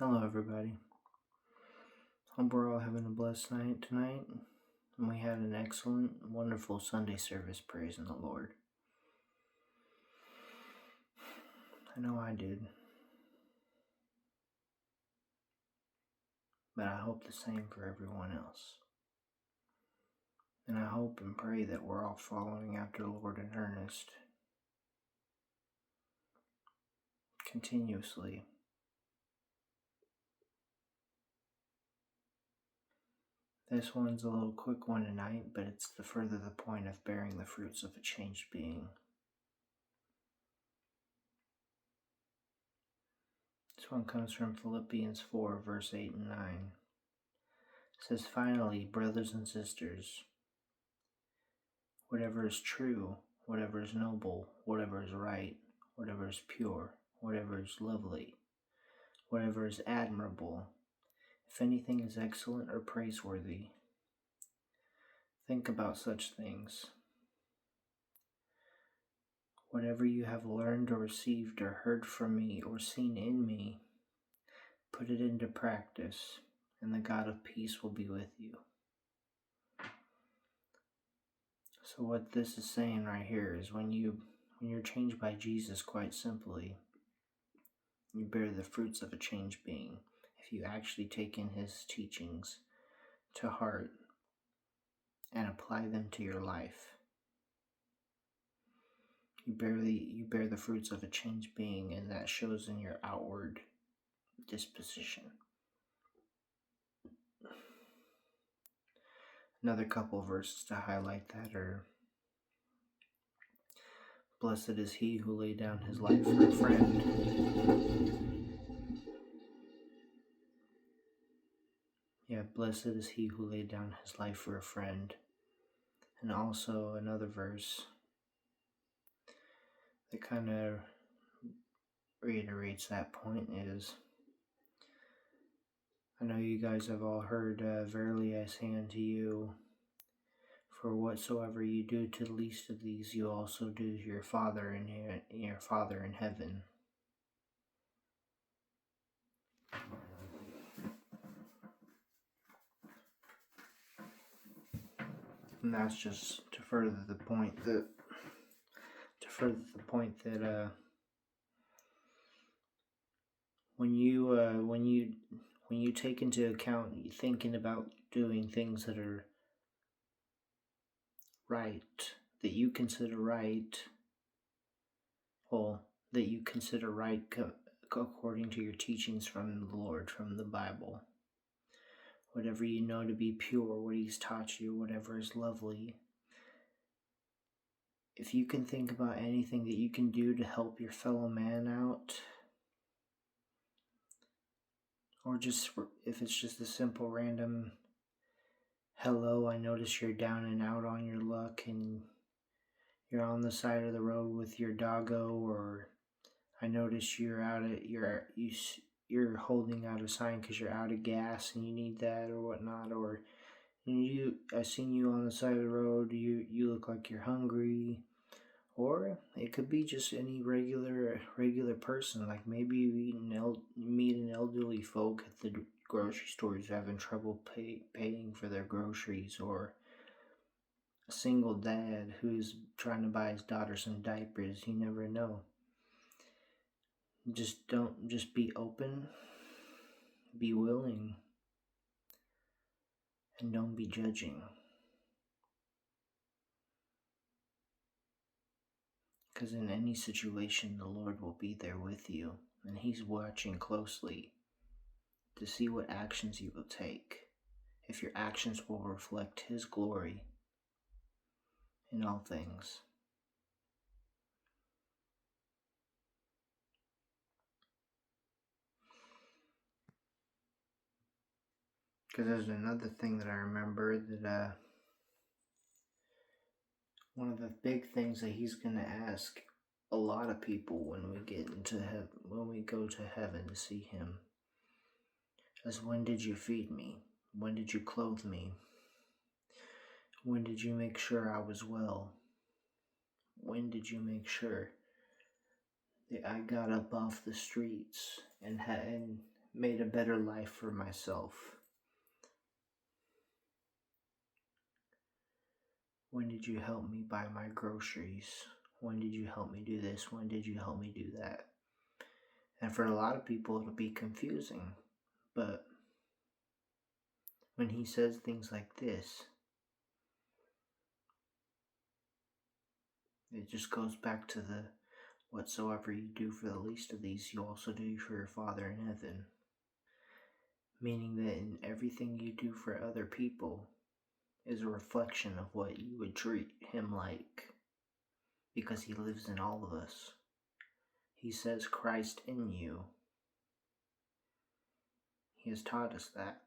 Hello, everybody. Hope we're all having a blessed night tonight. And we had an excellent, wonderful Sunday service praising the Lord. I know I did. But I hope the same for everyone else. And I hope and pray that we're all following after the Lord in earnest, continuously. This one's a little quick one tonight, but it's the further the point of bearing the fruits of a changed being. This one comes from Philippians 4, verse 8 and 9. It says, "Finally, brothers and sisters, whatever is true, whatever is noble, whatever is right, whatever is pure, whatever is lovely, whatever is admirable, if anything is excellent or praiseworthy, think about such things. Whatever you have learned or received or heard from me or seen in me, put it into practice, and the God of peace will be with you." So what this is saying right here is when you're changed by Jesus, quite simply, you bear the fruits of a changed being. If you actually take in his teachings to heart and apply them to your life, you bear the fruits of a changed being, and that shows in your outward disposition. Another couple verses to highlight that are, "Blessed is he who laid down his life for a friend." Yeah, blessed is he who laid down his life for a friend. And also another verse that kind of reiterates that point is, I know you guys have all heard, "Verily I say unto you, for whatsoever you do to the least of these, you also do to your Father in heaven." And that's just to further the point that when you take into account thinking about doing things that are right, that you consider right, according to your teachings from the Lord, from the Bible. Whatever you know to be pure, what he's taught you, whatever is lovely. If you can think about anything that you can do to help your fellow man out, or just if it's just a simple random, "Hello, I notice you're down and out on your luck and you're on the side of the road with your doggo," or "I notice you're holding out a sign because you're out of gas and you need that," or whatnot, or "I seen you on the side of the road, you look like you're hungry." Or it could be just any regular person, like maybe you meet an elderly folk at the grocery store who's having trouble paying for their groceries, or a single dad who's trying to buy his daughter some diapers. You never know. Just be open, be willing, and don't be judging. Because in any situation, the Lord will be there with you, and he's watching closely to see what actions you will take, if your actions will reflect his glory in all things. Because there's another thing that I remember, that one of the big things that he's going to ask a lot of people when we go to heaven to see him, is, "When did you feed me? When did you clothe me? When did you make sure I was well? When did you make sure that I got up off the streets and made a better life for myself? When did you help me buy my groceries? When did you help me do this? When did you help me do that? And for a lot of people, it'll be confusing. But when he says things like this, it just goes back to the whatsoever you do for the least of these, you also do for your Father in heaven. Meaning that in everything you do for other people is a reflection of what you would treat him like. Because he lives in all of us. He says Christ in you. He has taught us that.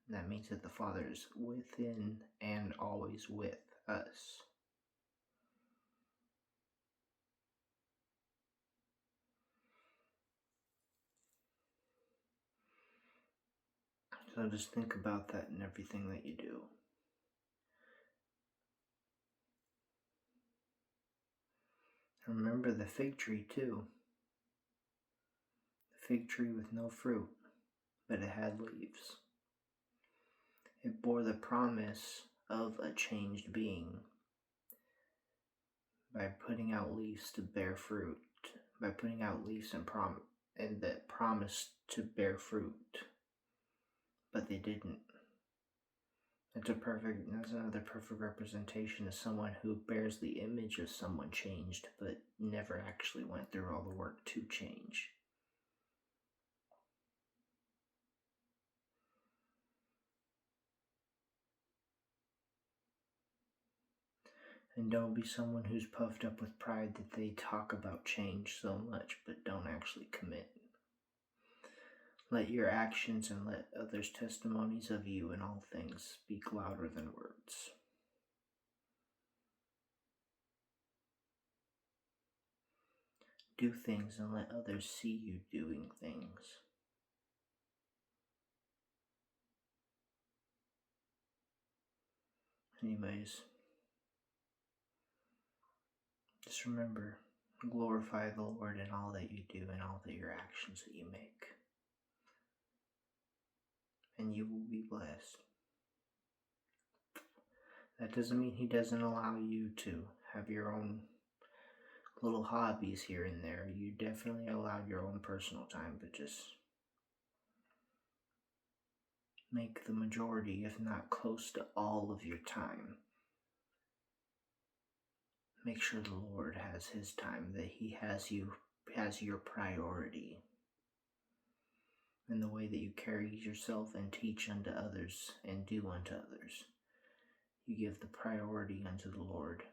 That means that the Father is within and always with us. So just think about that in everything that you do. Remember the fig tree too. The fig tree with no fruit, but it had leaves. It bore the promise of a changed being by putting out leaves to bear fruit, by putting out leaves and that promised to bear fruit, but they didn't. That's another perfect representation of someone who bears the image of someone changed, but never actually went through all the work to change. And don't be someone who's puffed up with pride that they talk about change so much, but don't actually commit. Let your actions and let others' testimonies of you in all things speak louder than words. Do things and let others see you doing things. Anyways, just remember, glorify the Lord in all that you do and all that your actions that you make. And you will be blessed. That doesn't mean he doesn't allow you to have your own little hobbies here and there. You definitely allow your own personal time, but just make the majority, if not close to all of your time. Make sure the Lord has his time, that he has your priority. In the way that you carry yourself and teach unto others and do unto others. You give the priority unto the Lord.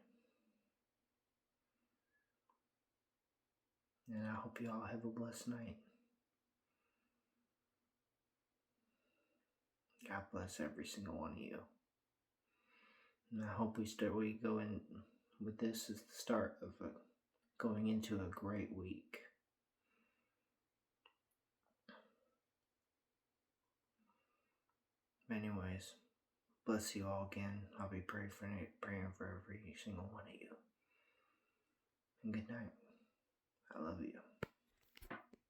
And I hope you all have a blessed night. God bless every single one of you. And I hope we go in with this as the start of going into a great week. Anyways, bless you all again. I'll be praying for every single one of you. And good night. I love you.